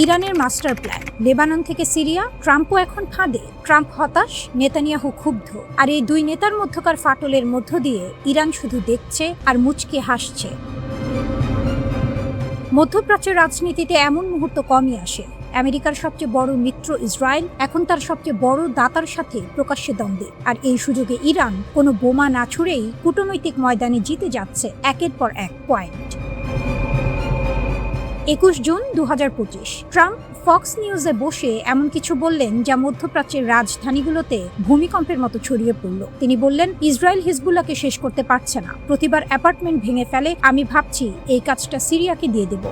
ইরানের master plan, Lebanon থেকে Syria, ট্রাম্পও এখন ফাঁদে। ট্রাম্প হতাশ, নেতানিয়াহু ক্ষুব্ধ। আর এই দুই নেতার মধ্যকার ফাটলের মধ্য দিয়ে ইরান শুধু দেখছে আর মুচকি হাসছে। মধ্যপ্রাচ্যের রাজনীতিতে এমন মুহূর্ত কমই আসে। আমেরিকার সবচেয়ে বড় মিত্র ইসরায়েল এখন তার সবচেয়ে বড় দাতার সাথে প্রকাশ্যে দ্বন্দ্বে। আর এই সুযোগে ইরান কোনো বোমা না ছুড়েই কূটনৈতিক ময়দানে জিতে যাচ্ছে একের পর এক পয়েন্ট। 21 জুন 2025 ট্রাম্প ফক্স নিউজে বসে এমন কিছু বললেন যা মধ্যপ্রাচ্যের রাজধানীগুলোতে ভূমিকম্পের মতো ছড়িয়ে পড়ল। তিনি বললেন, ইসরায়েল হিজবুল্লাহকে শেষ করতে পারছে না, প্রতিবার অ্যাপার্টমেন্ট ভেঙে ফেলে, আমি ভাবছি এই কাজটা সিরিয়াকে দিয়ে দেব।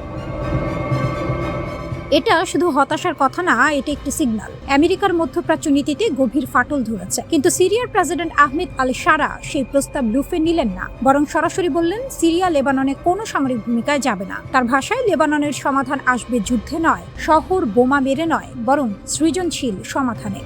এটা শুধু হতাশার কথা না, এটা একটি সিগন্যাল। আমেরিকার মধ্যপ্রাচ্য নীতিতে গভীর ফাটল ধরেছে। কিন্তু সিরিয়ার প্রেসিডেন্ট আহমেদ আল শারা সেই প্রস্তাব লুফে নিলেন না, বরং সরাসরি বললেন সিরিয়া লেবাননে কোনো সামরিক ভূমিকায় যাবে না। তার ভাষায় লেবাননের সমাধান আসবে যুদ্ধে নয়, শহর বোমা মেরে নয়, বরং সৃজনশীল সমাধানে।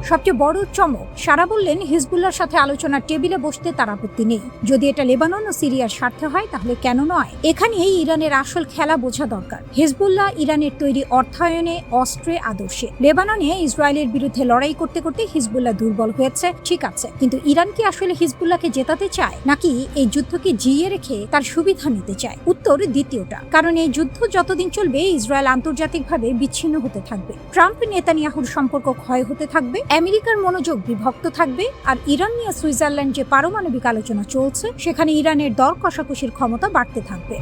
সবচেয়ে বড় চমক, শারা বললেন হিজবুল্লাহর সাথে আলোচনার টেবিলে বসতে তার আপত্তি নেই। যদি এটা লেবানন ও সিরিয়ার স্বার্থে হয় তাহলে কেন নয়? এখানেই ইরানের আসল খেলা বোঝা দরকার। হিজবুল্লাহ ইরানের তৈরি অর্থায়নে, অস্ত্রে, আদর্শে। লেবাননে ইসরায়েলের বিরুদ্ধে লড়াই করতে করতে হিজবুল্লাহ দুর্বল হয়েছে, ঠিক আছে, কিন্তু ইরান কি আসলে হিজবুল্লাহকে জেতাতে চায়, নাকি এই যুদ্ধকে জিইয়ে রেখে তার সুবিধা নিতে চায়? উত্তর দ্বিতীয়টা। কারণ এই যুদ্ধ যতদিন চলবে ইসরায়েল আন্তর্জাতিকভাবে বিচ্ছিন্ন হতে থাকবে, ট্রাম্প নেতানিয়াহুর সম্পর্ক ক্ষয় হতে থাকবে, আমেরিকার মনোযোগ বিভক্ত থাকবে, আর ইরান নিয়ে সুইজারল্যান্ড যে পারমাণবিক আলোচনা চলছে সেখানে ইরানের দর কষাকষির ক্ষমতা বাড়তে থাকবে।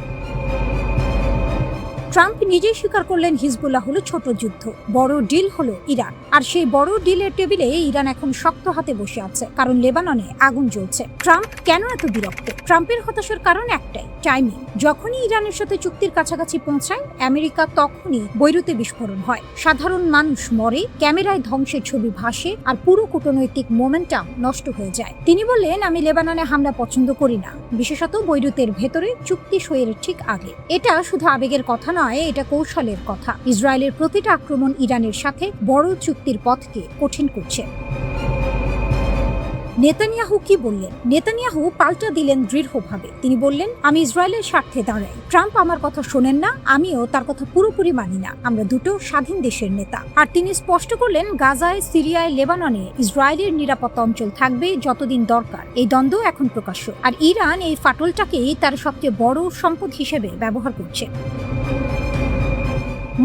ট্রাম্প নিজেই স্বীকার করলেন হিজবুল্লাহ হলো ছোট যুদ্ধ, বড় ডিল হলো ইরান। আর সেই বড় ডিলের টেবিলে ইরান এখন শক্ত হাতে বসে আছে, কারণ লেবাননে আগুন জ্বলছে। ট্রাম্প কেন এত বিরক্ত? ট্রাম্পের হতাশার কারণ একটাই, টাইমিং। যখনই ইরানের সাথে চুক্তির কাছাকাছি পৌঁছায় আমেরিকা, তখনই বৈরুতে বিস্ফোরণ হয়, সাধারণ মানুষ মরে, ক্যামেরায় ধ্বংসের ছবি ভাসে, আর পুরো কূটনৈতিক মোমেন্টাম নষ্ট হয়ে যায়। তিনি বললেন, আমি লেবাননে হামলা পছন্দ করি না, বিশেষত বৈরুতের ভেতরে চুক্তি সইয়ের ঠিক আগে। এটা শুধু আবেগের কথা নয়, এটা কৌশলের কথা। ইসরায়েলের প্রতিটা আক্রমণ ইরানের সাথে বড় চুক্তির পথকে কঠিন করছে। নেতানিয়াহু কি বললেন? নেতানিয়াহু পাল্টা দিলেন দৃঢ়ভাবে। তিনি বললেন, আমি ইসরায়েলের স্বার্থে দাঁড়াই। ট্রাম্প আমার কথা শোনেন না, আমিও তার কথা পুরোপুরি মানি না। আমরা দুটো স্বাধীন দেশের নেতা। আর তিনি স্পষ্ট করলেন, গাজায়, সিরিয়ায়, লেবাননে ইসরায়েলের নিরাপত্তা অঞ্চল থাকবে যতদিন দরকার। এই দ্বন্দ্ব এখন প্রকাশ্য, আর ইরান এই ফাটলটাকেই তার সবচেয়ে বড় সম্পদ হিসেবে ব্যবহার করছে।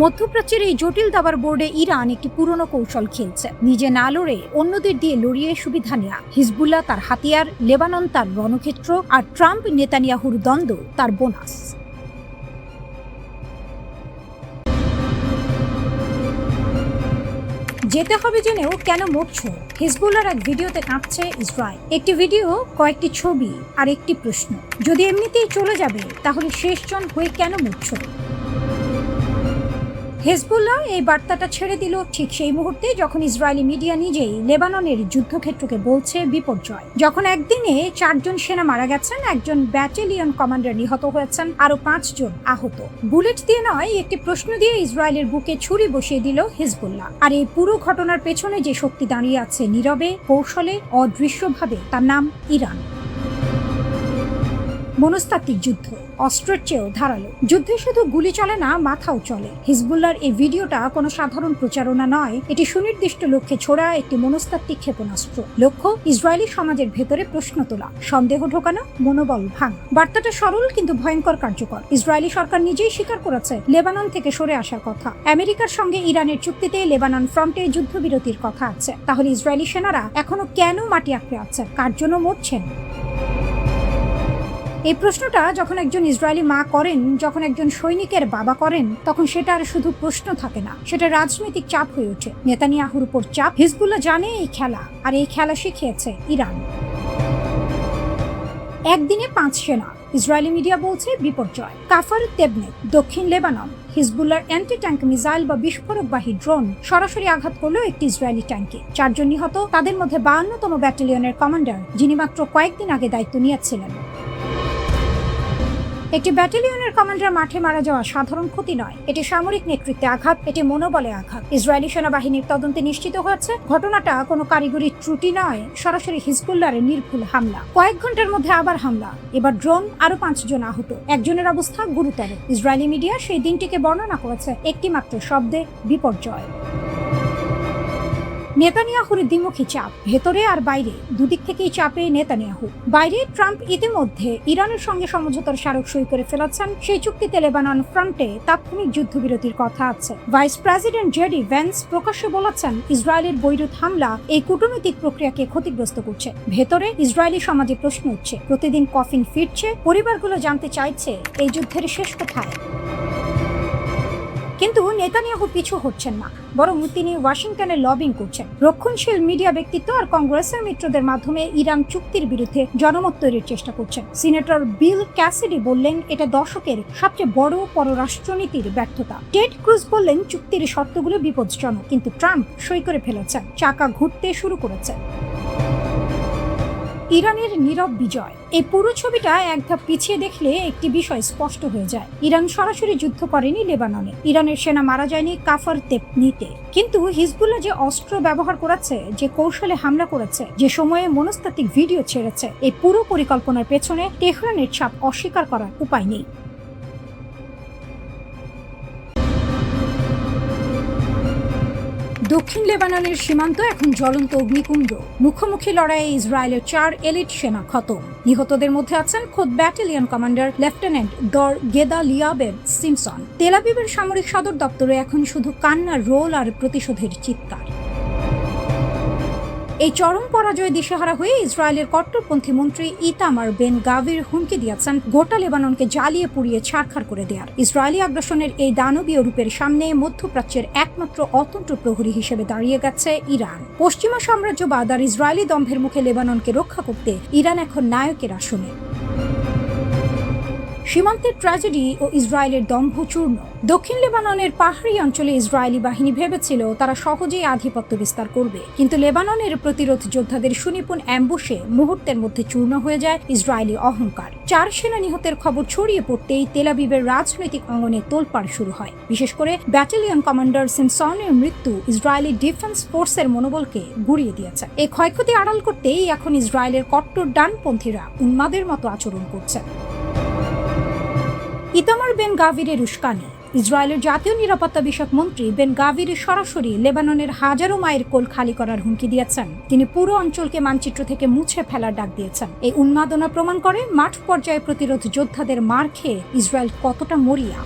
মধ্যপ্রাচ্যের এই জটিল দাবার বোর্ডে ইরান একটি পুরনো কৌশল খেলছে, নিজে না লড়ে অন্যদের দিয়ে লড়িয়ে সুবিধা নেয়া। হিজবুল্লাহ তার হাতিয়ার, লেবানন তার রণক্ষেত্র, আর ট্রাম্প নেতানিয়াহুর দ্বন্দ্ব তার বোনাস। যেতে হবে জেনেও কেন মরছো? হিজবুল্লাহর এক ভিডিওতে কাঁপছে ইসরায়েল। একটি ভিডিও, কয়েকটি ছবি আর একটি প্রশ্ন, যদি এমনিতেই চলে যাবে তাহলে শেষজন হয়ে কেন মরছো? হিজবুল্লাহ এই বার্তাটা ছেড়ে দিল ঠিক সেই মুহূর্তে যখন ইসরায়েলি মিডিয়া নিজেই লেবাননের যুদ্ধক্ষেত্রকে বলছে বিপর্যয়। যখন একদিনে 4 জন সেনা মারা গেছেন, একজন ব্যাটালিয়ন কমান্ডার নিহত হয়েছেন, আরো 5 জন আহত। বুলেট দিয়ে নয়, একটি প্রশ্ন দিয়ে ইসরায়েলের বুকে ছুরি বসিয়ে দিল হিজবুল্লাহ। আর এই পুরো ঘটনার পেছনে যে শক্তি দাঁড়িয়ে আছে নীরবে, কৌশলে, অদৃশ্যভাবে, তার নাম ইরান। মনস্তাত্ত্বিক যুদ্ধ, অস্ত্রের চেয়েও ধারালো। যুদ্ধে শুধু গুলি চলে না, মাথাও চলে। হিজবুল্লাহর এই ভিডিওটা কোনো সাধারণ প্রচারণা নয়, এটি সুনির্দিষ্ট লক্ষ্যে ছোড়া একটি মনস্তাত্ত্বিক ক্ষেপণাস্ত্র। লক্ষ্য ইসরায়েলি সমাজের ভেতরে প্রশ্ন তোলা, সন্দেহ ঢোকানো, মনোবল ভাঙা। বার্তাটা সরল কিন্তু ভয়ঙ্কর কার্যকর। ইসরায়েলি সরকার নিজেই স্বীকার করেছে লেবানন থেকে সরে আসার কথা। আমেরিকার সঙ্গে ইরানের চুক্তিতে লেবানন ফ্রন্টে যুদ্ধবিরতির কথা আছে। তাহলে ইসরায়েলি সেনারা এখনো কেন মাটি আঁকড়ে আছে? কার জন্য মরছেন? এই প্রশ্নটা যখন একজন ইসরায়েলি মা করেন, যখন একজন সৈনিকের বাবা করেন, তখন সেটা আর শুধু প্রশ্ন থাকে না, সেটা রাজনৈতিক চাপ হয়ে ওঠে। নেতানিয়াহুর উপর চাপ। হিজবুল্লাহ জানে এই খেলা, আর এই খেলা শিখিয়েছে ইরান। একদিনে 5 সেনা, ইসরায়েলি মিডিয়া বলছে বিপর্যয়। কাফার তেবনে, দক্ষিণ লেবানন, হিজবুল্লাহর অ্যান্টি ট্যাঙ্ক মিসাইল বা বিস্ফোরকবাহী ড্রোন সরাসরি আঘাত করলো একটি ইসরায়েলি ট্যাঙ্কে। 4 জন নিহত, তাদের মধ্যে 52তম ব্যাটালিয়নের কমান্ডার, যিনি মাত্র কয়েকদিন আগে দায়িত্ব নিয়েছিলেন। একটি ব্যাটালিয়নের কমান্ডার মাঠে মারা যাওয়া সাধারণ ক্ষতি নয়, এটি সামরিক নেতৃত্বে আঘাত, এটি মনোবলে আঘাত। ইসরায়েলি সেনাবাহিনীর তদন্তে নিশ্চিত হয়েছে ঘটনাটা কোনো কারিগরি ত্রুটি নয়, সরাসরি হিজবুল্লাহর নির্ভুল হামলা। কয়েক ঘন্টার মধ্যে আবার হামলা, এবার ড্রোন, আরো 5 জন আহত, একজনের অবস্থা গুরুতর। ইসরায়েলি মিডিয়া সেই দিনটিকে বর্ণনা করেছে একটি মাত্র শব্দে, বিপর্যয়। নেতানিয়াহুর দ্বিমুখী চাপ, ভেতরে আর বাইরে দুদিক থেকেই চাপে নেতানিয়াহু। বাইরে ট্রাম্প ইতিমধ্যে ইরানের সঙ্গে সমঝোতার স্মারক সই করে ফেলেছেন, সেই চুক্তিতে লেবানন ফ্রন্টে তাৎক্ষণিক যুদ্ধবিরতির কথা আছে। ভাইস প্রেসিডেন্ট জেডি ভ্যান্স প্রকাশ্যে বলেছেন ইসরায়েলের বৈরুত হামলা এই কূটনৈতিক প্রক্রিয়াকে ক্ষতিগ্রস্ত করছে। ভেতরে ইসরায়েলি সমাজে প্রশ্ন উঠছে, প্রতিদিন কফিন ফিরছে, পরিবারগুলো জানতে চাইছে এই যুদ্ধের শেষ কোথায়। কিন্তু নেতানিয়াহু পিছু হচ্ছেন না, বরং তিনি ওয়াশিংটনে লবিং করছেন। রক্ষণশীল মিডিয়া ব্যক্তিত্ব আর কংগ্রেসের মিত্রদের মাধ্যমে ইরান চুক্তির বিরুদ্ধে জনমত তৈরির চেষ্টা করছেন। সিনেটর বিল ক্যাসিডি বললেন এটা দশকের সবচেয়ে বড় পররাষ্ট্রনীতির ব্যর্থতা। টেড ক্রুজ বললেন চুক্তির শর্তগুলো বিপজ্জনক, কিন্তু ট্রাম্প সই করে ফেলেছেন, চাকা ঘুরতে শুরু করেছেন। ইরানের নীরব বিজয়, এই পুরো ছবিটা এক ধাপ পিছিয়ে দেখলে একটি বিষয় স্পষ্ট হয়ে যায়। ইরান সরাসরি যুদ্ধ করেনি লেবাননে, ইরানের সেনা মারা যায়নি কাফার তেপনিতে, কিন্তু হিজবুল্লাহ যে অস্ত্র ব্যবহার করেছে, যে কৌশলে হামলা করেছে, যে সময়ে মনস্তাত্ত্বিক ভিডিও ছেড়েছে, এই পুরো পরিকল্পনার পেছনে তেহরানের ছাপ অস্বীকার করার উপায় নেই। দক্ষিণ লেবাননের সীমান্ত এখন জ্বলন্ত অগ্নিকুণ্ড। মুখোমুখি লড়াইয়ে ইসরায়েলের 4 এলিট সেনা খতম। নিহতদের মধ্যে আছেন খোদ ব্যাটালিয়ন কমান্ডার লেফটেন্যান্ট দর গেদালিয়াবেভ সিমসন। তেল আবিবের সামরিক সদর দপ্তরে এখন শুধু কান্নার রোল আর প্রতিশোধের চিৎকার। এই চরম পরাজয় দিশেহারা হয়ে ইসরায়েলের কট্টরপন্থী মন্ত্রী ইতামার বেন গাভির হুমকি দিয়েছেন গোটা লেবাননকে জ্বালিয়ে পুড়িয়ে ছারখার করে দেয়ার। ইসরায়েলি আগ্রাসনের এই দানবীয় রূপের সামনে মধ্যপ্রাচ্যের একমাত্র অতন্ত্র প্রহরী হিসেবে দাঁড়িয়ে গেছে ইরান। পশ্চিমা সাম্রাজ্যবাদ আর ইসরায়েলি দম্ভের মুখে লেবাননকে রক্ষা করতে ইরান এখন নায়কের আসনে। সীমান্তের ট্র্যাজেডি ও ইসরায়েলের দম্ভ চূর্ণ। দক্ষিণ লেবাননের পাহাড়ি অঞ্চলে ইসরায়েলি বাহিনী ভেবেছিল তারা সহজেই আধিপত্য বিস্তার করবে, কিন্তু লেবাননের প্রতিরোধ যোদ্ধাদের সুনিপুণ অ্যাম্বুশে মুহূর্তের মধ্যে চূর্ণ হয়ে যায় ইসরায়েলি অহংকার। 4 সেনা নিহতের খবর ছড়িয়ে পড়তেই তেল আবিবের রাজনৈতিক অঙ্গনে তোলপাড় শুরু হয়। বিশেষ করে ব্যাটালিয়ন কমান্ডার সিমসনের মৃত্যু ইসরায়েলি ডিফেন্স ফোর্সের মনোবলকে গুঁড়িয়ে দিয়েছে। এই ক্ষয়ক্ষতি আড়াল করতেই এখন ইসরায়েলের কট্টর ডানপন্থীরা উন্মাদের মতো আচরণ করছে। ইতামার বেন গাভিরের উস্কানি। ইসরায়েলের জাতীয় নিরাপত্তা বিষয়ক মন্ত্রী বেন গাভির সরাসরি লেবাননের হাজারো মায়ের কোল খালি করার হুমকি দিয়েছেন। তিনি পুরো অঞ্চলকে মানচিত্র থেকে মুছে ফেলার ডাক দিয়েছেন। এই উন্মাদনা প্রমাণ করে মাঠ পর্যায়ে প্রতিরোধ যোদ্ধাদের মার খেয়ে ইসরায়েল কতটা মরিয়া।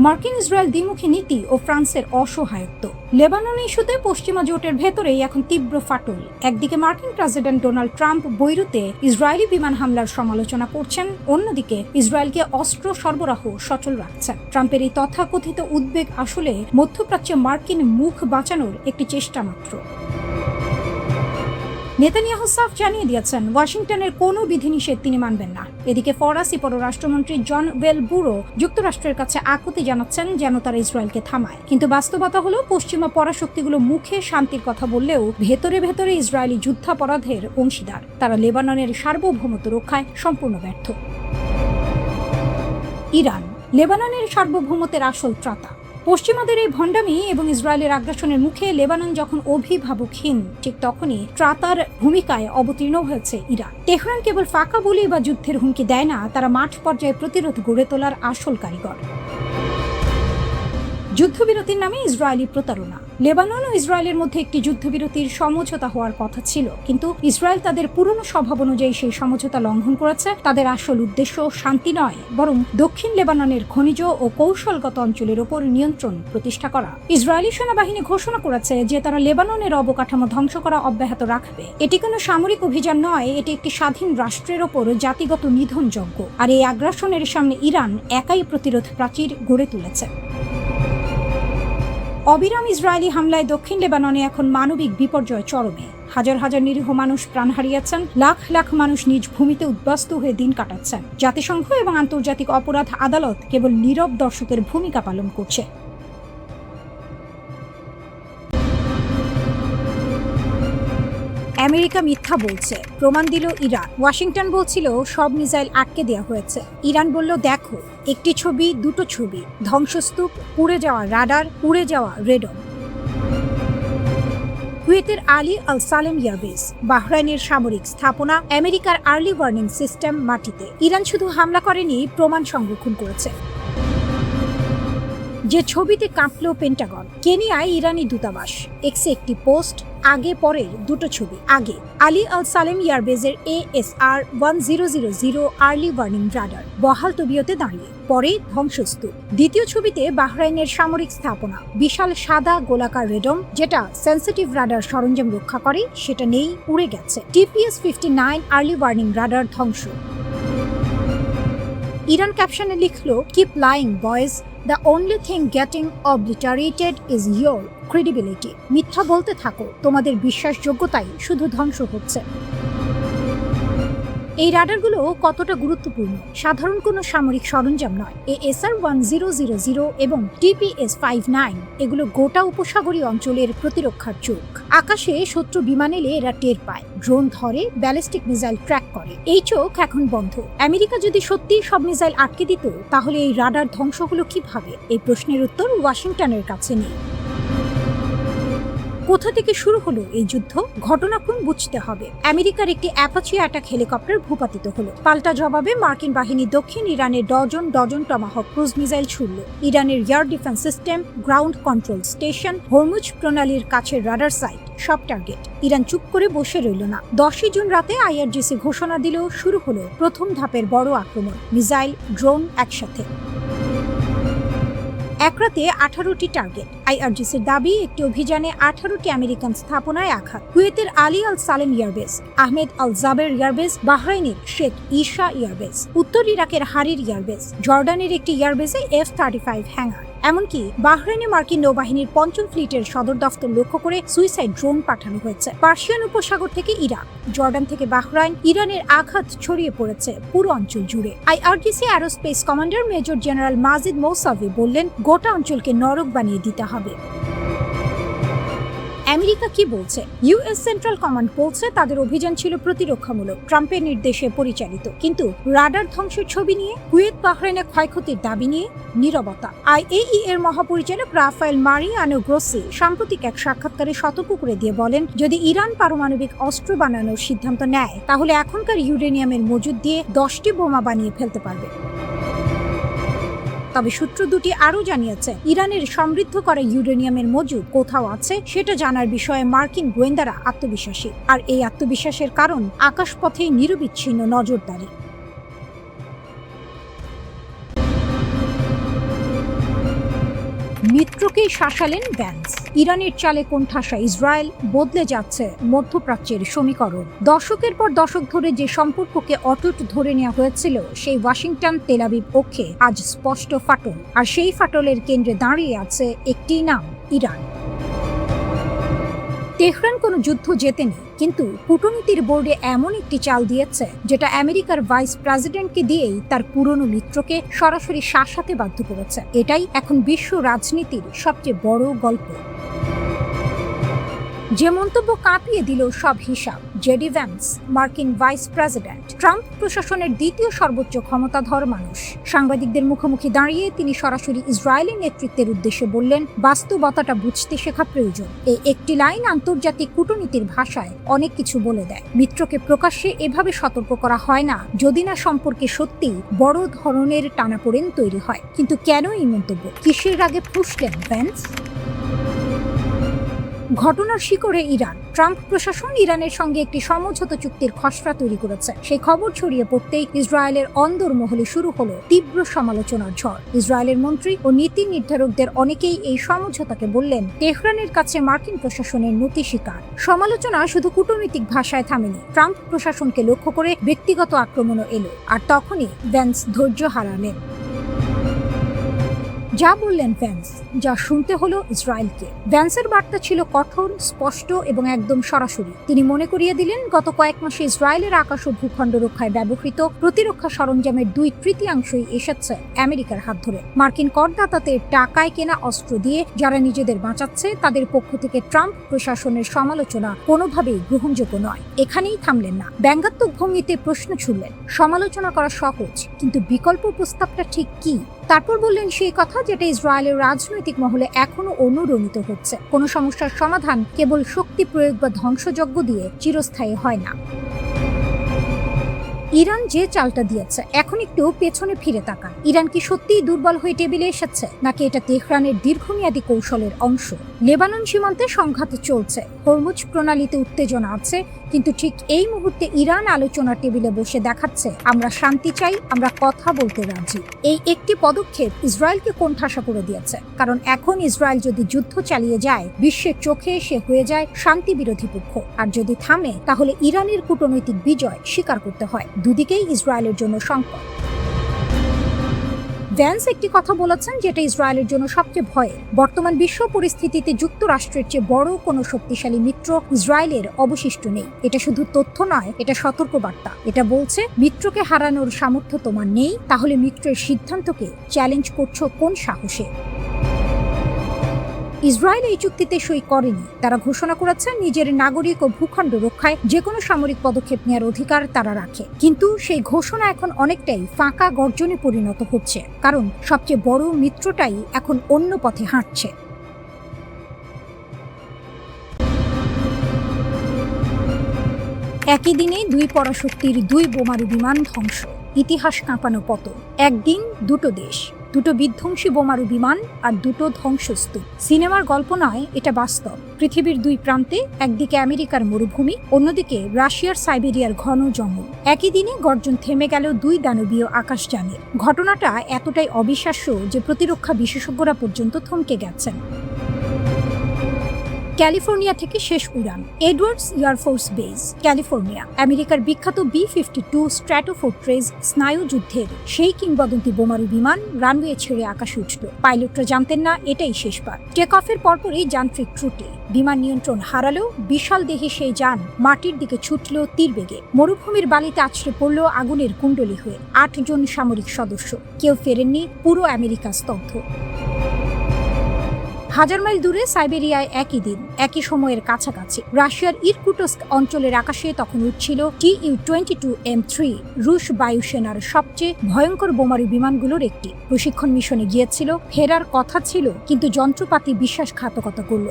মার্কিন ইসরায়েল দ্বিমুখী নীতি ও ফ্রান্সের অসহায়ত্ব। লেবানন ইস্যুতে পশ্চিমা জোটের ভেতরেই এখন তীব্র ফাটল। একদিকে মার্কিন প্রেসিডেন্ট ডোনাল্ড ট্রাম্প বৈরুতে ইসরায়েলি বিমান হামলার সমালোচনা করছেন, অন্যদিকে ইসরায়েলকে অস্ত্র সরবরাহ সচল রাখছেন। ট্রাম্পের এই তথাকথিত উদ্বেগ আসলে মধ্যপ্রাচ্যে মার্কিন মুখ বাঁচানোর একটি চেষ্টা মাত্র। নেতানিয়াহু সাফ জানিয়ে দিয়েছেন ওয়াশিংটনের কোনো বিধিনিষেধ তিনি মানবেন না। এদিকে ফরাসি পররাষ্ট্রমন্ত্রী জন ওয়েলবুরো যুক্তরাষ্ট্রের কাছে আকুতি জানাচ্ছেন যেন তারা ইসরায়েলকে থামায়, কিন্তু বাস্তবতা হলো পশ্চিমা পরাশক্তিগুলো মুখে শান্তির কথা বললেও ভেতরে ভেতরে ইসরায়েলি যুদ্ধাপরাধের অংশীদার। তারা লেবাননের সার্বভৌমত্ব রক্ষায় সম্পূর্ণ ব্যর্থ। ইরান লেবাননের সার্বভৌমত্বের আসল ত্রাতা। পশ্চিমাদের এই ভণ্ডামি এবং ইসরায়েলের আগ্রাসনের মুখে লেবানন যখন অভিভাবকহীন, ঠিক তখনই ত্রাতার ভূমিকায় অবতীর্ণ হয়েছে ইরান। তেহরান কেবল ফাঁকা বলি বা যুদ্ধের হুমকি দেয় না, তারা মাঠ পর্যায়ে প্রতিরোধ গড়ে তোলার আসল কারিগর। যুদ্ধবিরতির নামে ইসরায়েলি প্রতারণা। লেবানন ও ইসরায়েলের মধ্যে একটি যুদ্ধবিরতির সমঝোতা হওয়ার কথা ছিল, কিন্তু ইসরায়েল তাদের পুরনো স্বভাব অনুযায়ী সেই সমঝোতা লঙ্ঘন করেছে। তাদের আসল উদ্দেশ্য শান্তি নয়, বরং দক্ষিণ লেবাননের খনিজ ও কৌশলগত অঞ্চলের ওপর নিয়ন্ত্রণ প্রতিষ্ঠা করা। ইসরায়েলি সেনাবাহিনী ঘোষণা করেছে যে তারা লেবাননের অবকাঠামো ধ্বংস করা অব্যাহত রাখবে। এটি কোনো সামরিক অভিযান নয়, এটি একটি স্বাধীন রাষ্ট্রের ওপর জাতিগত নিধন যজ্ঞ। আর এই আগ্রাসনের সামনে ইরান একাই প্রতিরোধ প্রাচীর গড়ে তুলেছে। অবিরাম ইসরায়েলি হামলায় দক্ষিণ লেবাননে এখন মানবিক বিপর্যয় চরমে। হাজার হাজার নিরীহ মানুষ প্রাণ হারিয়েছেন, লাখ লাখ মানুষ নিজ ভূমিতে উদ্বাস্ত হয়ে দিন কাটাচ্ছেন। জাতিসংঘ এবং আন্তর্জাতিক অপরাধ আদালত কেবল নীরব দর্শকের ভূমিকা পালন করছে। আমেরিকা মিথ্যা বলছে, প্রমাণ দিল ইরান। ওয়াশিংটন বলছিল সব মিসাইল আটকে দেওয়া হয়েছে। ইরান বলল দেখো, একটি ছবি, দুটো ছবি, ধ্বংসস্তূপ, পুড়ে যাওয়া রাডার, পুড়ে যাওয়া রেডন। কুয়েতের আলী আল সালেম এয়ারবেস, বাহরাইনের সামরিক স্থাপনা, আমেরিকার আর্লি ওয়ার্নিং সিস্টেম মাটিতে। ইরান শুধু হামলা করেনি, প্রমাণ সংরক্ষণ করেছে। যে ছবিতে কাঁপল পেন্টাগন। কেনিয়ায় ইরানি দূতাবাস, এক্সে একটি পোস্ট, আগে পরের দুটো ছবি। আগে আলী আল সালেম এয়ারবেজের ASR 1000 আর্লি ওয়ার্নিং রাডার বহাল তবিয়তে দাঁড়িয়ে, পরে ধ্বংসস্তূপ। দ্বিতীয় ছবিতে বাহরাইনের সামরিক স্থাপনা, বিশাল সাদা গোলাকার রেডম, যেটা সেন্সিটিভ রাডার সরঞ্জাম রক্ষা করে, সেটা নেই, উড়ে গেছে। TPS-59 আর্লি ওয়ার্নিং রাডার ধ্বংস। ইরান ক্যাপশনে লিখল, keep lying boys, the only thing getting obliterated is your credibility. মিথ্যা বলতে থাকো, তোমাদের বিশ্বাসযোগ্যতাই শুধু ধ্বংস হচ্ছে। এই রাডারগুলো কতটা গুরুত্বপূর্ণ, সাধারণ কোনো সামরিক সরঞ্জাম নয়। ASR 1000 এবং TPS-59 এগুলো গোটা উপসাগরীয় অঞ্চলের প্রতিরক্ষার চোখ। আকাশে শত্রু বিমান এলে এরা টের পায়, ড্রোন ধরে, ব্যালিস্টিক মিসাইল ট্র্যাক করে। এই চোখ এখন বন্ধ। আমেরিকা যদি সত্যি সব মিসাইল আটকে দিত, তাহলে এই রাডার ধ্বংস হলো কিভাবে? এই প্রশ্নের উত্তর ওয়াশিংটনের কাছে নেই। কোথা থেকে শুরু হলো এই যুদ্ধ? ঘটনাক্রম বুঝতে হবে। আমেরিকার একটি অ্যাপাচি অ্যাটাক হেলিকপ্টার ভূপাতিত হলো। পাল্টা জবাবে মার্কিন বাহিনী দক্ষিণ ইরানে dozen dozen Tomahawk cruise missile ছুড়ল। ইরানের air defence system, ground control station, Hormuz প্রণালীর কাছের রাডার সাইট, সব টার্গেট। ইরান চুপ করে বসে রইল না। 10 জুন রাতে IRGC ঘোষণা দিল, শুরু হলো প্রথম ধাপের বড় আক্রমণ। মিসাইল, ড্রোন একসাথে। এক রাতে 18টি টার্গেট। IRGCর দাবি, একটি অভিযানে 18টি আমেরিকান স্থাপনায় আঘাত। কুয়েতের আলী আল সালেম এয়ারবেস, আহমেদ আল জাবের এয়ারবেস, বাহরাইনের শেখ ঈশা এয়ারবেস, উত্তর ইরাকের হারির এয়ারবেস, জর্ডানের একটি এয়ারবেসে F-35 হ্যাঙ্গার। এমনকি বাহরাইনে মার্কিন নৌবাহিনীর 5ম ফ্লিটের সদর দফতর লক্ষ্য করে সুইসাইড ড্রোন পাঠানো হয়েছে। পার্সিয়ান উপসাগর থেকে ইরাক, জর্ডান থেকে বাহরাইন, ইরানের আঘাত ছড়িয়ে পড়েছে পুরো অঞ্চল জুড়ে। IRGC aerospace commander major general Majid Mousavi বললেন, গোটা অঞ্চলকে নরক বানিয়ে দিতে হবে। আমেরিকা কি বলছে? US সেন্ট্রাল কমান্ড বলছে তাদের অভিযান ছিল প্রতিরক্ষামূলক, ট্রাম্পের নির্দেশে পরিচালিত। কিন্তু রাডার ধ্বংসের ছবি নিয়ে, কুয়েত বাহরাইনে ক্ষয়ক্ষতির দাবি নিয়ে নীরবতা। IAEA এর মহাপরিচালক রাফায়েল মারিয়ানো গ্রোসি সাম্প্রতিক এক সাক্ষাৎকারে সতর্ক করে দিয়ে বলেন, যদি ইরান পারমাণবিক অস্ত্র বানানোর সিদ্ধান্ত নেয়, তাহলে এখনকার ইউরেনিয়ামের মজুদ দিয়ে 10টি বোমা বানিয়ে ফেলতে পারবে। তবে সূত্র দুটি আরও জানিয়েছে, ইরানের সমৃদ্ধ করা ইউরেনিয়ামের মজুদ কোথাও আছে সেটা জানার বিষয়ে মার্কিন গোয়েন্দারা আত্মবিশ্বাসী। আর এই আত্মবিশ্বাসের কারণ আকাশপথে নিরবিচ্ছিন্ন নজরদারি। মিত্রকেই শাসালেন ভ্যান্স। ইরানের চালে কোণঠাসা ইসরায়েল, বদলে যাচ্ছে মধ্যপ্রাচ্যের সমীকরণ। দশকের পর দশক ধরে যে সম্পর্ককে অটুট ধরে নেওয়া হয়েছিল, সেই ওয়াশিংটন তেল আবিব পক্ষে আজ স্পষ্ট ফাটল। আর সেই ফাটলের কেন্দ্রে দাঁড়িয়ে আছে একটি নাম, ইরান। তেহরান কোনো যুদ্ধ জেতেনি, কিন্তু কূটনীতির বোর্ডে এমন একটি চাল দিয়েছে, যেটা আমেরিকার ভাইস প্রেসিডেন্টকে দিয়েই তার পুরনো মিত্রকে সরাসরি শাসাতে বাধ্য করেছে। এটাই এখন বিশ্ব রাজনীতির সবচেয়ে বড় গল্প। যে মন্তব্য কাঁপিয়ে দিল সব হিসাব। জেডি ভ্যান্স, মার্কিন ভাইস প্রেসিডেন্ট, ট্রাম্প প্রশাসনের দ্বিতীয় সর্বোচ্চ ক্ষমতাধর মানুষ। সাংবাদিকদের মুখোমুখি দাঁড়িয়ে তিনি সরাসরি ইসরায়েলি নেতৃত্বের উদ্দেশ্যে বললেন, বাস্তবতাটা বুঝতে শেখা প্রয়োজন। এই একটি লাইন আন্তর্জাতিক কূটনীতির ভাষায় অনেক কিছু বলে দেয়। মিত্রকে প্রকাশ্যে এভাবে সতর্ক করা হয় না, যদি না সম্পর্কে সত্যি বড় ধরনের টানাপোড়েন তৈরি হয়। কিন্তু কেন এই মন্তব্য? কিসের আগে ফুঁসলেন ভ্যান্স? ঘটনার শিকড়ে ইরান। ট্রাম্প প্রশাসন ইরানের সঙ্গে একটি সমঝোতা চুক্তির খসড়া তৈরি করেছে। সেই খবর ছড়িয়ে পড়তেই ইসরায়েলের অন্দরমহলে শুরু হলো তীব্র সমালোচনার ঝড়। ইসরায়েলের মন্ত্রী ও নীতি নির্ধারকদের অনেকেই এই সমঝোতাকে বললেন তেহরানের কাছে মার্কিন প্রশাসনের নতি স্বীকার। সমালোচনা শুধু কূটনৈতিক ভাষায় থামেনি, ট্রাম্প প্রশাসনকে লক্ষ্য করে ব্যক্তিগত আক্রমণও এলো। আর তখনই ভ্যান্স ধৈর্য হারালেন। যা বললেন ভ্যান্স, যা শুনতে হলো ইসরায়েলকে। ভ্যান্সের বার্তা ছিল কঠোর, স্পষ্ট এবং একদম সরাসরি। তিনি মনে করিয়ে দিলেন, গত কয়েক মাসে ইসরায়েলের আকাশ ও ভূখণ্ড রক্ষায় ব্যবহৃত প্রতিরক্ষা সরঞ্জামের 2/3 এসেছে আমেরিকার হাত ধরে। মার্কিন করদাতাদের টাকায় কেনা অস্ত্র দিয়ে যারা নিজেদের বাঁচাচ্ছে, তাদের পক্ষ থেকে ট্রাম্প প্রশাসনের সমালোচনা কোনোভাবেই গ্রহণযোগ্য নয়। এখানেই থামলেন না, ব্যঙ্গাত্মক ভঙ্গিতে প্রশ্ন ছুড়লেন। সমালোচনা করা সহজ, কিন্তু বিকল্প প্রস্তাবটা ঠিক কি? তারপর বললেন সেই কথা যেটা ইসরায়েলের রাজনৈতিক মহলে এখনো অনুরণিত হচ্ছে। কোনো সমস্যার সমাধান কেবল শক্তি প্রয়োগ বা ধ্বংসযজ্ঞ দিয়ে চিরস্থায়ী হয় না। ইরান যে চালটা দিয়েছে, এখন একটু পেছনে ফিরে তাকান। ইরান কি সত্যিই দুর্বল হয়ে টেবিলে এসেছে, নাকি এটা তেহরানের দীর্ঘমেয়াদী কৌশলের অংশ? লেবানন সীমান্তে সংঘাত চলছে, হরমুজ প্রণালীতে উত্তেজনা আছে, কিন্তু ঠিক এই মুহূর্তে ইরান আলোচনার টেবিলে বসে দেখাচ্ছে, আমরা শান্তি চাই, আমরা কথা বলতে রাজি। এই একটি পদক্ষেপ ইসরায়েলকে কোণঠাসা করে দিয়েছে, কারণ এখন ইসরায়েল যদি যুদ্ধ চালিয়ে যায়, বিশ্বের চোখে সে হয়ে যায় শান্তি বিরোধী পক্ষ। আর যদি থামে, তাহলে ইরানের কূটনৈতিক বিজয় স্বীকার করতে হয়। দুদিকেই ইসরায়েলের জন্য সংকট। ভ্যান্স একটি কথা বলেছেন যেটা ইসরায়েলের জন্য সবচেয়ে ভয়ের। বর্তমান বিশ্ব পরিস্থিতিতে যুক্তরাষ্ট্রের চেয়ে বড় কোনো শক্তিশালী মিত্র ইসরায়েলের অবশিষ্ট নেই। এটা শুধু তথ্য নয়, এটা সতর্কবার্তা। এটা বলছে, মিত্রকে হারানোর সামর্থ্য তোমার নেই, তাহলে মিত্রের সিদ্ধান্তকে চ্যালেঞ্জ করছো কোন সাহসে? ইসরায়েল এই চুক্তিতে সই করেনি। তারা ঘোষণা করেছে নিজের নাগরিক ও ভূখণ্ড রক্ষায় যে কোনো সামরিক পদক্ষেপ নেওয়ার অধিকার তারা রাখে। কিন্তু সেই ঘোষণা এখন অনেকটাই ফাঁকা গর্জনে পরিণত হচ্ছে, কারণ সবচেয়ে বড় মিত্রটাই এখন অন্য পথে হাঁটছে। একই দিনে দুই পরাশক্তির 2 বোমারু বিমান ধ্বংস, ইতিহাস কাঁপানো পতন। একদিন দুটো দেশ, দুটো বিধ্বংসী বোমারু বিমান আর দুটো ধ্বংসস্তূপ। সিনেমার গল্প নয়, এটা বাস্তব। পৃথিবীর 2 প্রান্তে, একদিকে আমেরিকার মরুভূমি, অন্যদিকে রাশিয়ার সাইবেরিয়ার ঘন জঙ্গল। একই দিনে গর্জন থেমে গেল 2 দানবীয় আকাশযানের। ঘটনাটা এতটাই অবিশ্বাস্য যে প্রতিরক্ষা বিশেষজ্ঞরা পর্যন্ত থমকে গেছেন। ক্যালিফোর্নিয়া থেকে শেষ উড়ান, এডওয়ার্ডস এয়ারফোর্স বেস, ক্যালিফোর্নিয়া। আমেরিকার বিখ্যাত B-52 স্ট্র্যাটোফোর্ট্রেস স্নায়ুযুদ্ধের সেই কিংবদন্তি বোমারু বিমান রানওয়ে ছেড়ে আকাশে উঠল। পাইলটরা জানতেন না এটাই শেষবার। টেক অফের পরপরই যান্ত্রিক ত্রুটি, বিমান নিয়ন্ত্রণ হারালো। বিশাল দেহে সেই যান মাটির দিকে ছুটল তীরবেগে। মরুভূমির বালিতে আছড়ে পড়ল আগুনের কুণ্ডলী হয়ে। 8 জন সামরিক সদস্য, কেউ ফেরেননি, পুরো আমেরিকা স্তব্ধ। 1000 মাইল দূরে সাইবেরিয়ায় একই দিন, একই সময়ের কাছাকাছি রাশিয়ার ইরকুটস্ক অঞ্চলের আকাশে তখন উঠছিল Tu-22M3, রুশ বায়ুসেনার সবচেয়ে ভয়ঙ্কর বোমারু বিমানগুলোর একটি। প্রশিক্ষণ মিশনে গিয়েছিল, ফেরার কথা ছিল, কিন্তু যন্ত্রপাতি বিশ্বাসঘাতকতা করল।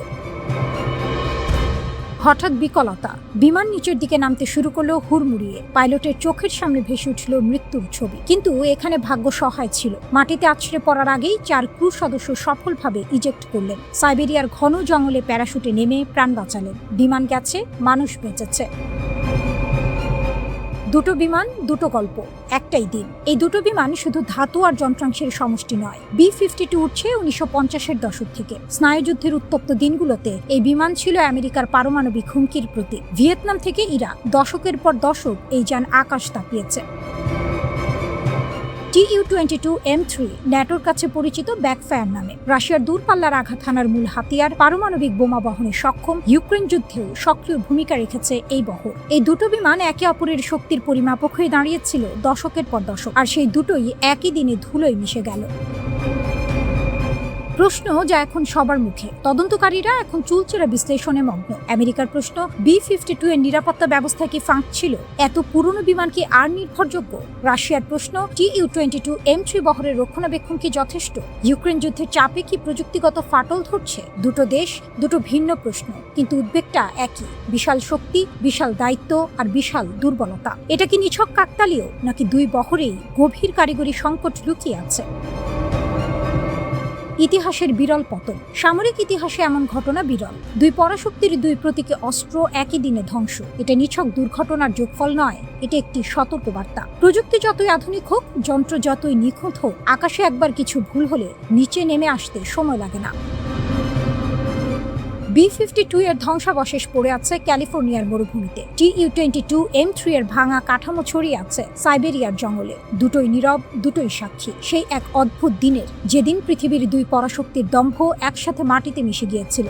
হঠাৎ বিকলতা, বিমান নিচের দিকে নামতে শুরু করলো হুড়মুড়িয়ে। পাইলটের চোখের সামনে ভেসে উঠল মৃত্যুর ছবি। কিন্তু এখানে ভাগ্য সহায় ছিল। মাটিতে আছড়ে পড়ার আগেই 4 ক্রু সদস্য সফলভাবে ইজেক্ট করলেন। সাইবেরিয়ার ঘন জঙ্গলে প্যারাশুটে নেমে প্রাণ বাঁচালেন। বিমান গেছে, মানুষ বেঁচেছে। দুটো বিমান, দুটো গল্প, একটাই দিন। এই দুটো বিমান শুধু ধাতু আর যন্ত্রাংশের সমষ্টি নয়। B-52 উঠছে 1950-এর দশক থেকে। স্নায়ুযুদ্ধের উত্তপ্ত দিনগুলোতে এই বিমান ছিল আমেরিকার পারমাণবিক হুমকির প্রতীক। ভিয়েতনাম থেকে ইরাক, দশকের পর দশক এই যান আকাশ তাপিয়েছে। Tu-22M3 ন্যাটোর কাছে পরিচিত ব্যাকফায়ার নামে। রাশিয়ার দূরপাল্লার আঘাত হানার মূল হাতিয়ার, পারমাণবিক বোমা বহনে সক্ষম। ইউক্রেন যুদ্ধেও সক্রিয় ভূমিকা রেখেছে এই বহর। এই দুটো বিমান একে অপরের শক্তির পরিমাপক হয়ে দাঁড়িয়েছিল দশকের পর দশক, আর সেই দুটোই একই দিনে ধুলোয় মিশে গেল। প্রশ্ন যা এখন সবার মুখে, তদন্তকারীরা এখন চুলচেরা বিশ্লেষণে মগ্ন। আমেরিকার প্রশ্ন, B-52 এর নিরাপত্তা ব্যবস্থা কি ফাঁক ছিল? এত পুরনো বিমান কি আর নির্ভরযোগ্য? রাশিয়ার প্রশ্ন, Tu-22M3 বহরের রক্ষণাবেক্ষণ কি যথেষ্ট? ইউক্রেন যুদ্ধের চাপে কি প্রযুক্তিগত ফাটল ধরছে? দুটো দেশ, দুটো ভিন্ন প্রশ্ন, কিন্তু উদ্বেগটা একই। বিশাল শক্তি, বিশাল দায়িত্ব আর বিশাল দুর্বলতা। এটা কি নিছক কাকতালীয়, নাকি 2 বহরেই গভীর কারিগরি সংকট লুকিয়ে আছে? ইতিহাসের বিরল পতন, সামরিক ইতিহাসে এমন ঘটনা বিরল। 2 পরাশক্তির 2 প্রতীকী অস্ত্র একই দিনে ধ্বংস। এটা নিছক দুর্ঘটনার যোগফল নয়, এটা একটি সতর্কবার্তা। প্রযুক্তি যতই আধুনিক হোক, যন্ত্র যতই নিখুঁত হোক, আকাশে একবার কিছু ভুল হলে নিচে নেমে আসতে সময় লাগে না। B-52 এর ধ্বংসাবশেষ পড়ে আছে ক্যালিফোর্নিয়ার মরুভূমিতে। Tu-22 M3 এর ভাঙা কাঠামো ছড়িয়ে আছে সাইবেরিয়ার জঙ্গলে। দুটোই নীরব, দুটোই সাক্ষী সেই এক অদ্ভুত দিনের, যেদিন পৃথিবীর দুই পরাশক্তির দম্ভ একসাথে মাটিতে মিশে গিয়েছিল।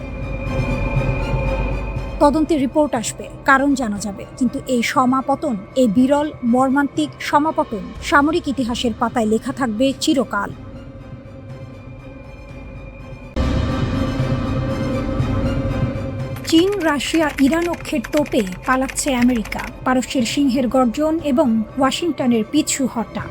তদন্তের রিপোর্ট আসবে, কারণ জানা যাবে, কিন্তু এই সমাপতন, এই বিরল মর্মান্তিক সমাপতন সামরিক ইতিহাসের পাতায় লেখা থাকবে চিরকাল। চীন, রাশিয়া, ইরান অক্ষের তোপে পালাচ্ছে আমেরিকা, পারস্যের সিংহের গর্জন এবং ওয়াশিংটনের পিছু হটা।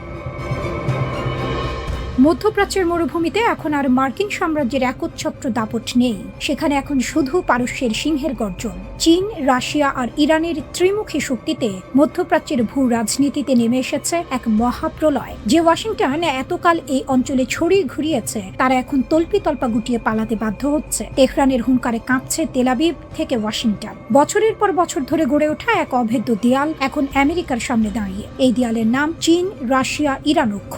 মধ্যপ্রাচ্যের মরুভূমিতে এখন আর মার্কিন সাম্রাজ্যের একচ্ছত্র দাপট নেই, সেখানে এখন শুধু পারস্যের সিংহের গর্জন। চীন, রাশিয়া আর ইরানের ত্রিমুখী শক্তিতে মধ্যপ্রাচ্যের ভূ রাজনীতিতে নেমে এসেছে এক মহাপ্রলয়। যে ওয়াশিংটন এতকাল এই অঞ্চলে ছড়িয়ে ঘুরিয়েছে, তারা এখন তল্পিতল্পা গুটিয়ে পালাতে বাধ্য হচ্ছে। তেহরানের হুঙ্কারে কাঁপছে তেল আবিব থেকে ওয়াশিংটন। বছরের পর বছর ধরে গড়ে ওঠা এক অভেদ্য দেয়াল এখন আমেরিকার সামনে দাঁড়িয়ে। এই দেয়ালের নাম চীন, রাশিয়া, ইরান অক্ষ।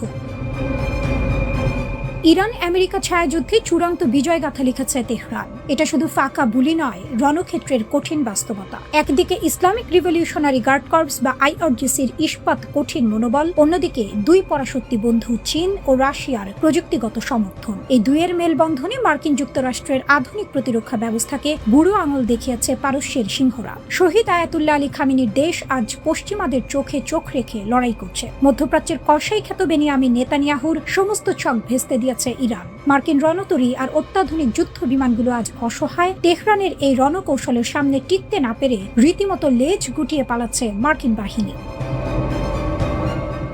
ইরান আমেরিকা ছায়াযুদ্ধে চূড়ান্ত বিজয়গাথা লিখেছে তেহরান। এটা শুধু ফাঁকা বুলি নয়, রণক্ষেত্রের কঠিন বাস্তবতা। একদিকে ইসলামিক রিভলিউশনারি গার্ড কর্পস বা IRGCর ইস্পাত কঠিন মনোবল, অন্যদিকে দুই পরাশক্তি বন্ধু চীন ও রাশিয়ার প্রযুক্তিগত সমর্থন। এই দুইয়ের মেলবন্ধনে মার্কিন যুক্তরাষ্ট্রের আধুনিক প্রতিরক্ষা ব্যবস্থাকে বুড়ো আঙুল দেখিয়েছে পারস্যের সিংহরা। শহীদ আয়াতুল্লাহ আলী খামেনির দেশ আজ পশ্চিমাদের চোখে চোখ রেখে লড়াই করছে। মধ্যপ্রাচ্যের কসাই খ্যাত বেনিয়ামিন নেতানিয়াহুর সমস্ত ছক ভেস্তে দিয়েছে ইরান। মার্কিন রণতরী আর অত্যাধুনিক যুদ্ধ বিমানগুলো আজ অসহায়। তেহরানের এই রণকৌশলের সামনে টিকতে না পেরে রীতিমতো লেজ গুটিয়ে পালাচ্ছে মার্কিন বাহিনী।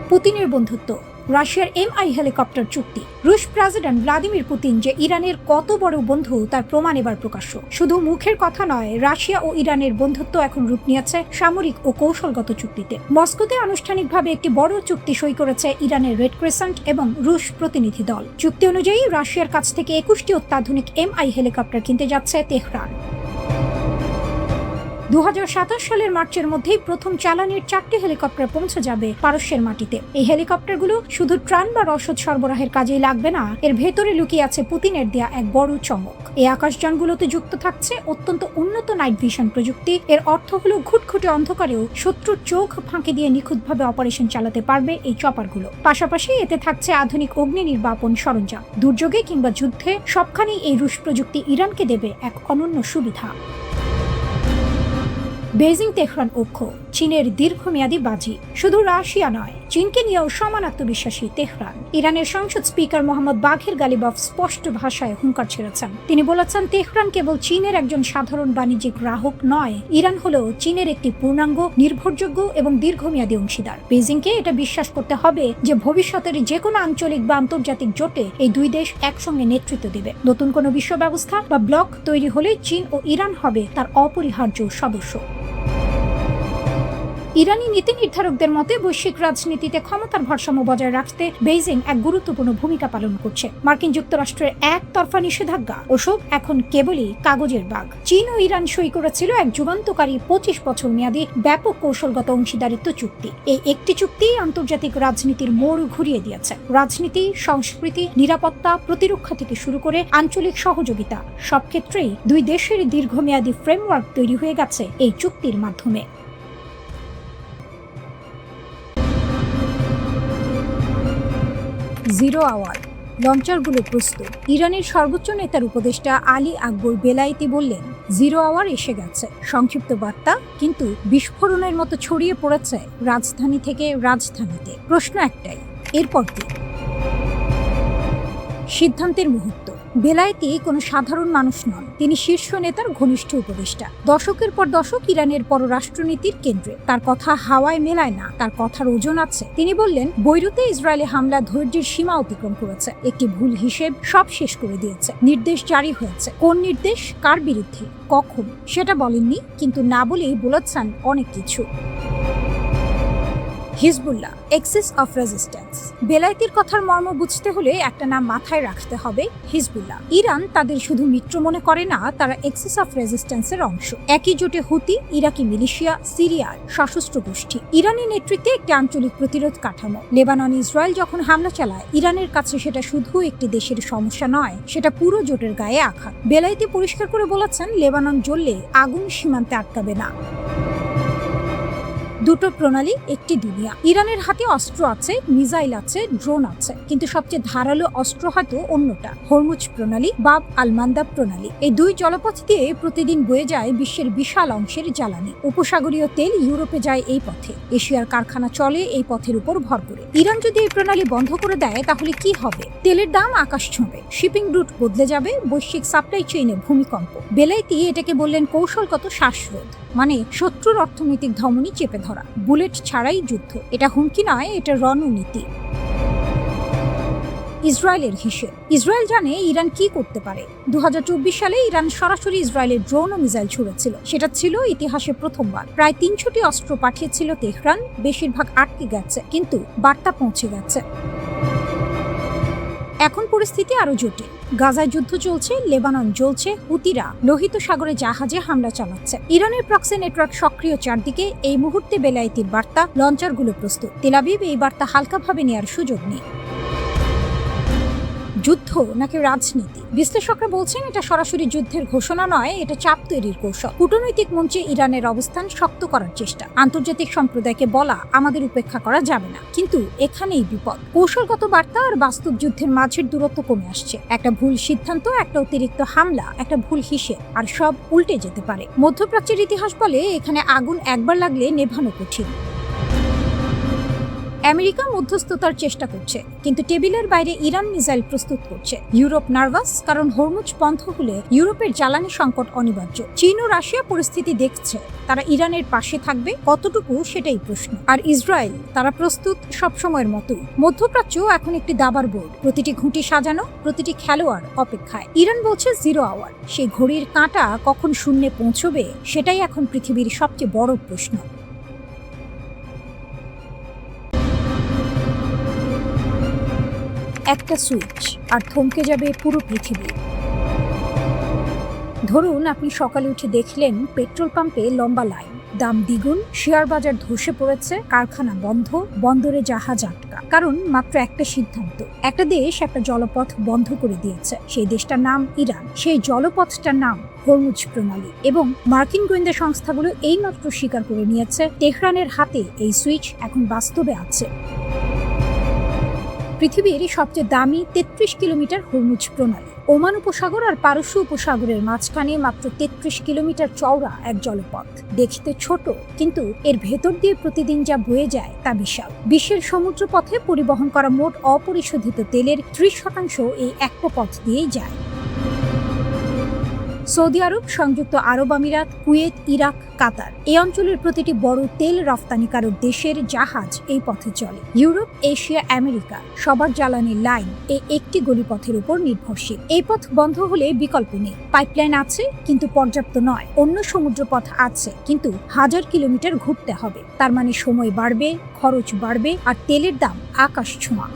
পুতিনের বন্ধুত্ব, রাশিয়ার MI হেলিকপ্টার চুক্তি। রুশ প্রেসিডেন্ট ভ্লাদিমির পুতিন যে ইরানের কত বড় বন্ধু তার প্রমাণ এবার প্রকাশ্য। শুধু মুখের কথা নয়, রাশিয়া ও ইরানের বন্ধুত্ব এখন রূপ নিয়েছে সামরিক ও কৌশলগত চুক্তিতে। মস্কোতে আনুষ্ঠানিকভাবে একটি বড় চুক্তি সই করেছে ইরানের রেড ক্রিসেন্ট এবং রুশ প্রতিনিধি দল। চুক্তি অনুযায়ী রাশিয়ার কাছ থেকে 21টি অত্যাধুনিক MI হেলিকপ্টার কিনতে যাচ্ছে তেহরান। 2027 সালের মার্চের মধ্যেই প্রথম চালানির 4টি হেলিকপ্টার পৌঁছে যাবে পারস্যের মাটিতে। এই হেলিকপ্টারগুলো শুধু ত্রাণ বা রসদ সরবরাহের কাজেই লাগবে না, এর ভেতরে লুকিয়ে আছে পুতিনের দেয়া এক বড় চমক। এই আকাশযানগুলোতে যুক্ত থাকছে অত্যন্ত উন্নত নাইট ভিশন প্রযুক্তি। এর অর্থ হলো ঘুটঘুটে অন্ধকারেও শত্রুর চোখ ফাঁকি দিয়ে নিখুঁতভাবে অপারেশন চালাতে পারবে এই চপারগুলো। পাশাপাশি এতে থাকছে আধুনিক অগ্নি নির্বাপন সরঞ্জাম। দুর্যোগে কিংবা যুদ্ধে সবখানেই এই রুশ প্রযুক্তি ইরানকে দেবে এক অনন্য সুবিধা। বেজিং তেহরান অক্ষ, চীনের দীর্ঘমেয়াদী বাজি। শুধু রাশিয়া নয়, চীনকে নিয়েও সমান আত্মবিশ্বাসী তেহরান। ইরানের সংসদ স্পিকার মোহাম্মদ বাঘের গালিবাফ স্পষ্ট ভাষায় হুঙ্কার ছেড়েছেন। তিনি বলেছেন, তেহরান কেবল চীনের একজন সাধারণ বাণিজ্যিক গ্রাহক নয়, ইরান হলো চীনের একটি পূর্ণাঙ্গ, নির্ভরযোগ্য এবং দীর্ঘমেয়াদী অংশীদার। বেজিংকে এটা বিশ্বাস করতে হবে যে ভবিষ্যতের যে কোনো আঞ্চলিক বা আন্তর্জাতিক জোটে এই দুই দেশ একসঙ্গে নেতৃত্ব দেবে। নতুন কোনো বিশ্ব ব্যবস্থা বা ব্লক তৈরি হলে চীন ও ইরান হবে তার অপরিহার্য সদস্য। ইরানি নীতি নির্ধারকদের মতে বৈশ্বিক রাজনীতিতে ক্ষমতার ভারসাম্য বজায় রাখতে বেইজিং এক গুরুত্বপূর্ণ ভূমিকা পালন করছে। মার্কিন যুক্তরাষ্ট্রের একতরফা নিষেধাজ্ঞা ওসব এখন কেবলই কাগজের বাগ। চীন ও ইরান সই করেছিল এক যুগান্তকারী 25 বছর মেয়াদী ব্যাপক কৌশলগত অংশীদারিত্ব চুক্তি। এই একটি চুক্তি আন্তর্জাতিক রাজনীতির মোড় ঘুরিয়ে দিয়েছে। রাজনীতি, সংস্কৃতি, নিরাপত্তা, প্রতিরক্ষা থেকে শুরু করে আঞ্চলিক সহযোগিতা, সব ক্ষেত্রেই দুই দেশের দীর্ঘমেয়াদী ফ্রেমওয়ার্ক তৈরি হয়ে গেছে এই চুক্তির মাধ্যমে। 0 আওয়ার, লঞ্চারগুলো প্রস্তুত। ইরানের সর্বোচ্চ নেতার উপদেষ্টা আলী আকবর বেলায়েতি বললেন, 0 আওয়ার এসে গেছে। সংক্ষিপ্ত বার্তা, কিন্তু বিস্ফোরণের মতো ছড়িয়ে পড়েছে রাজধানী থেকে রাজধানীতে। প্রশ্ন একটাই, এরপর কি? সিদ্ধান্তের মুহূর্ত। বেলায়েতি কোনো সাধারণ মানুষ নন, তিনি শীর্ষ নেতার ঘনিষ্ঠ উপদেষ্টা। দশকের পর দশক ইরানের পররাষ্ট্রনীতির কেন্দ্রে। তার কথা হাওয়ায় মেলায় না, তার কথার ওজন আছে। তিনি বললেন, বৈরুতে ইসরায়েলি হামলা ধৈর্যের সীমা অতিক্রম করেছে। একটি ভুল হিসেব সব শেষ করে দিয়েছে। নির্দেশ জারি হয়েছে। কোন নির্দেশ, কার বিরুদ্ধে, কখন, সেটা বলেননি, কিন্তু না বলেই বলেছেন অনেক কিছু। Hezbollah, axis of resistance. বেলায়েতির কথার মর্ম বুঝতে হলে একটা নাম মাথায় রাখতে হবে, হিজবুল্লাহ। ইরান তাদের শুধু মিত্র মনে করে না, তারা এক্সিস অফ রেজিস্ট্যান্সের অংশ। একই জোটে হুতি, ইরাকি মিলিশিয়া, সিরিয়ার সশস্ত্র গোষ্ঠী। ইরানি নেতৃত্বে একটি আঞ্চলিক প্রতিরোধ কাঠামো। লেবানন ইসরায়েল যখন হামলা চালায়, ইরানের কাছে সেটা শুধু একটি দেশের সমস্যা নয়, সেটা পুরো জোটের গায়ে আঘাত। বেলায়েতি পরিষ্কার করে বলেছেন, লেবানন জ্বললে আগুন সীমান্তে আটকাবে না। দুটো প্রণালী, একটি দুনিয়া। ইরানের হাতে অস্ত্র আছে, মিসাইল আছে, ড্রোন আছে, কিন্তু সবচেয়ে ধারালো অস্ত্র হয়তো অন্যটা, হরমুজ প্রণালী, বাব আল মান্দাব প্রণালী। এই দুই জলপথ দিয়ে প্রতিদিন বয়ে যায় বিশ্বের বিশাল অংশের জ্বালানি। উপসাগরীয় তেল ইউরোপে যায় এই পথে, এশিয়ার কারখানা চলে এই পথের উপর ভর করে। ইরান যদি এই প্রণালী বন্ধ করে দেয়, তাহলে কি হবে? তেলের দাম আকাশ ছুঁবে, শিপিং রুট বদলে যাবে, বৈশ্বিক সাপ্লাই চেইনে ভূমিকম্প। বেলায়েতি এটাকে বললেন কৌশলগত শ্বাসরোধ, মানে শত্রুর অর্থনৈতিক ধমনী চেপে ধরা, বুলেট ছাড়াই যুদ্ধ। এটা হুমকি নয়, এটা রণনীতি। ইসরায়েলের হিসেব। ইসরায়েল জানে ইরান কি করতে পারে। 2024 সালে ইরান সরাসরি ইসরায়েলের ড্রোন ও মিসাইল ছুড়েছিল। সেটা ছিল ইতিহাসে প্রথমবার। প্রায় 300টি অস্ত্র পাঠিয়েছিল তেহরান, বেশিরভাগ আটকে গেছে, কিন্তু বার্তা পৌঁছে গেছে। এখন পরিস্থিতি আরো জটিল। গাজায় যুদ্ধ চলছে, লেবানন জ্বলছে, হুতিরা লোহিত সাগরে জাহাজে হামলা চালাচ্ছে। ইরানের প্রক্সি নেটওয়ার্ক সক্রিয় চারদিকে। এই মুহূর্তে বেলায়েতির বার্তা, লঞ্চারগুলো প্রস্তুত। তেল আবিব এই বার্তা হালকাভাবে নেওয়ার সুযোগ নেই। যুদ্ধ নাকি রাজনীতি? বিশ্লেষকরা বলছেন এটা সরাসরি যুদ্ধের ঘোষণা নয়, এটা চাপ তৈরির কৌশল। কূটনৈতিক মঞ্চে ইরানের অবস্থান শক্ত করার চেষ্টা, আন্তর্জাতিক সম্প্রদায়কে বলা আমাদের উপেক্ষা করা যাবে না। কিন্তু এখানেই বিপদ। কৌশলগত বার্তা আর বাস্তব যুদ্ধের মাঝের দূরত্ব কমে আসছে। একটা ভুল সিদ্ধান্ত, একটা অতিরিক্ত হামলা, একটা ভুল হিসেব, আর সব উল্টে যেতে পারে। মধ্যপ্রাচ্যের ইতিহাস বলে এখানে আগুন একবার লাগলে নেভানো কঠিন। আমেরিকা মধ্যস্থতার চেষ্টা করছে, কিন্তু টেবিলের বাইরে ইরান মিসাইল প্রস্তুত করছে। ইউরোপ নার্ভাস, কারণ হরমুজ বন্ধ হলে ইউরোপের জ্বালানি সংকট অনিবার্য। চীন ও রাশিয়া পরিস্থিতি দেখছে, তারা ইরানের পাশে থাকবে কতটুকু সেটাই প্রশ্ন। আর ইসরায়েল, তারা প্রস্তুত সবসময়ের মতো। মধ্যপ্রাচ্য এখন একটি দাবার বোর্ড, প্রতিটি ঘুঁটি সাজানো, প্রতিটি খেলোয়াড় অপেক্ষায়। ইরান বলছে 0 আওয়ার। সেই ঘড়ির কাঁটা কখন শূন্যে পৌঁছবে, সেটাই এখন পৃথিবীর সবচেয়ে বড় প্রশ্ন। একটা সুইচ আর থমকে যাবে পুরো পৃথিবী। ধরুন আপনি সকালে উঠে দেখলেন পেট্রোল পাম্পে লম্বা লাইন, দাম দ্বিগুণ, শেয়ার বাজার ধসে পড়েছে, কারখানা বন্ধ, বন্দরে জাহাজ আটকা। কারণ মাত্র একটা সিদ্ধান্ত। একটা দেশ একটা জলপথ বন্ধ করে দিয়েছে। সেই দেশটার নাম ইরান। সেই জলপথটার নাম হরমুজ প্রণালী। এবং মার্কিন গোয়েন্দা সংস্থাগুলো এইমাত্র স্বীকার করে নিয়েছে তেহরানের হাতে এই সুইচ এখন বাস্তবে আছে। পৃথিবীর সবচেয়ে দামি 33 কিলোমিটার হরমুজ প্রণালী। ওমান উপসাগর আর পারস্য উপসাগরের মাঝখানে মাত্র 33 কিলোমিটার চওড়া এক জলপথ। দেখতে ছোট, কিন্তু এর ভেতর দিয়ে প্রতিদিন যা বয়ে যায় তা বিশাল। বিশ্বের সমুদ্রপথে পরিবহন করা মোট অপরিশোধিত তেলের 30% এই একটা পথ দিয়েই যায়। সৌদি আরব, সংযুক্ত আরব আমিরাত, কুয়েত, ইরাক, কাতার, এই অঞ্চলের প্রতিটি বড় তেল রফতানিকারক দেশের জাহাজ এই পথে চলে। ইউরোপ, এশিয়া, আমেরিকা, সবার জ্বালানির লাইন এই একটি গলিপথের উপর নির্ভরশীল। এই পথ বন্ধ হলে বিকল্প নেই। পাইপলাইন আছে, কিন্তু পর্যাপ্ত নয়। অন্য সমুদ্রপথ আছে, কিন্তু 1000 কিলোমিটার ঘুরতে হবে। তার মানে সময় বাড়বে, খরচ বাড়বে, আর তেলের দাম আকাশ ছোঁয়া।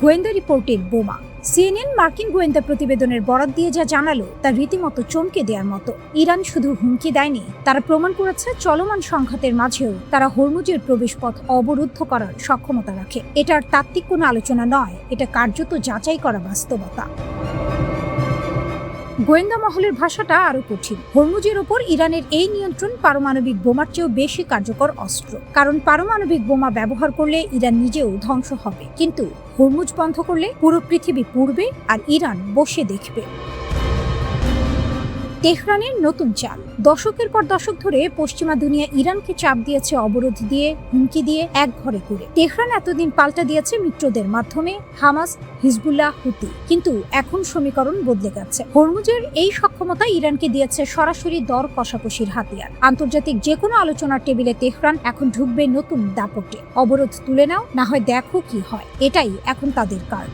গোয়েন্দা রিপোর্টের বোমা। সিএনএন মার্কিন গোয়েন্দা প্রতিবেদনের বরাত দিয়ে যা জানালো তা রীতিমতো চমকে দেওয়ার মতো। ইরান শুধু হুমকি দেয়নি, তারা প্রমাণ করেছে চলমান সংঘাতের মাঝেও তারা হরমুজের প্রবেশপথ অবরুদ্ধ করার সক্ষমতা রাখে। এটার তাত্ত্বিক কোনো আলোচনা নয়, এটা কার্যত যাচাই করা বাস্তবতা। গোয়েন্দা মহলের ভাষাটা আরো কঠিন। হরমুজের ওপর ইরানের এই নিয়ন্ত্রণ পারমাণবিক বোমার চেয়েও বেশি কার্যকর অস্ত্র। কারণ পারমাণবিক বোমা ব্যবহার করলে ইরান নিজেও ধ্বংস হবে, কিন্তু হরমুজ বন্ধ করলে পুরো পৃথিবী পুড়বে আর ইরান বসে দেখবে। তেহরানের নতুন চাল। দশকের পর দশক ধরে পশ্চিমা দুনিয়া ইরানকে চাপ দিয়েছে, অবরোধ দিয়ে, হুমকি দিয়ে, এক ঘরে করে। তেহরান এতদিন পাল্টা দিয়েছে মিত্রদের মাধ্যমে, হামাস, হিজবুল্লাহ, হুতি। কিন্তু এখন সমীকরণ বদলে গেছে। হরমুজের এই সক্ষমতা ইরানকে দিয়েছে সরাসরি দর কষাকষির হাতিয়ার। আন্তর্জাতিক যে কোনো আলোচনার টেবিলে তেহরান এখন ঢুকবে নতুন দাপটে। অবরোধ তুলে নাও, না হয় দেখো কি হয়। এটাই এখন তাদের কার্ড।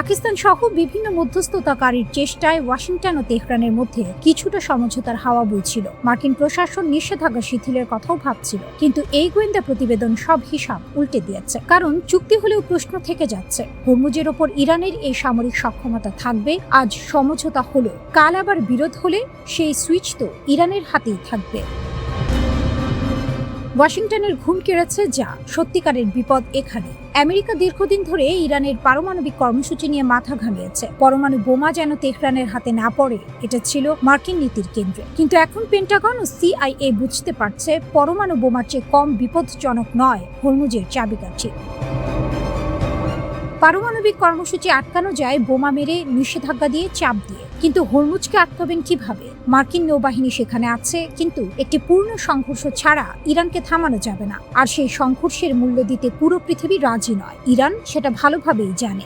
পাকিস্তান সহ বিভিন্ন মধ্যস্থতাকারীর চেষ্টায় ওয়াশিংটন ও তেহরানের মধ্যে কিছুটা সমঝোতার হাওয়া বইছিল। মার্কিন প্রশাসন নিষেধাজ্ঞা শিথিলের কথাও ভাবছিল, কিন্তু এই গোয়েন্দা প্রতিবেদন সব হিসাব উল্টে দিয়েছে। কারণ চুক্তি হলেও প্রশ্ন থেকে যাচ্ছে, হরমুজের ওপর ইরানের এই সামরিক সক্ষমতা থাকবে। আজ সমঝোতা হলো, কাল আবার বিরোধ হলে সেই সুইচ তো ইরানের হাতেই থাকবে। ওয়াশিংটনের ঘুম কেড়েছে, যা সত্যিকারের বিপদ এখানে। আমেরিকা দীর্ঘদিন ধরে ইরানের পারমাণবিক কর্মসূচি নিয়ে মাথা ঘামিয়েছে। পরমাণু বোমা যেন তেহরানের হাতে না পড়ে, এটা ছিল মার্কিন নীতির কেন্দ্রে। কিন্তু এখন পেন্টাগন ও CIA বুঝতে পারছে, পরমাণু বোমার চেয়ে কম বিপদজনক নয় হরমুজের চাবিকাঠি। পারমাণবিক কর্মসূচি আটকানো যায় বোমা মেরে, নিষেধাজ্ঞা দিয়ে, চাপ দিয়ে, কিন্তু হরমুজকে আটকাবেন কিভাবে? মার্কিন নৌবাহিনী সেখানে আছে, কিন্তু একটি পূর্ণ সংঘর্ষ ছাড়া ইরানকে থামানো যাবে না। আর সেই সংঘর্ষের মূল্য দিতে পুরো পৃথিবী রাজি নয়। ইরান সেটা ভালোভাবেই জানে।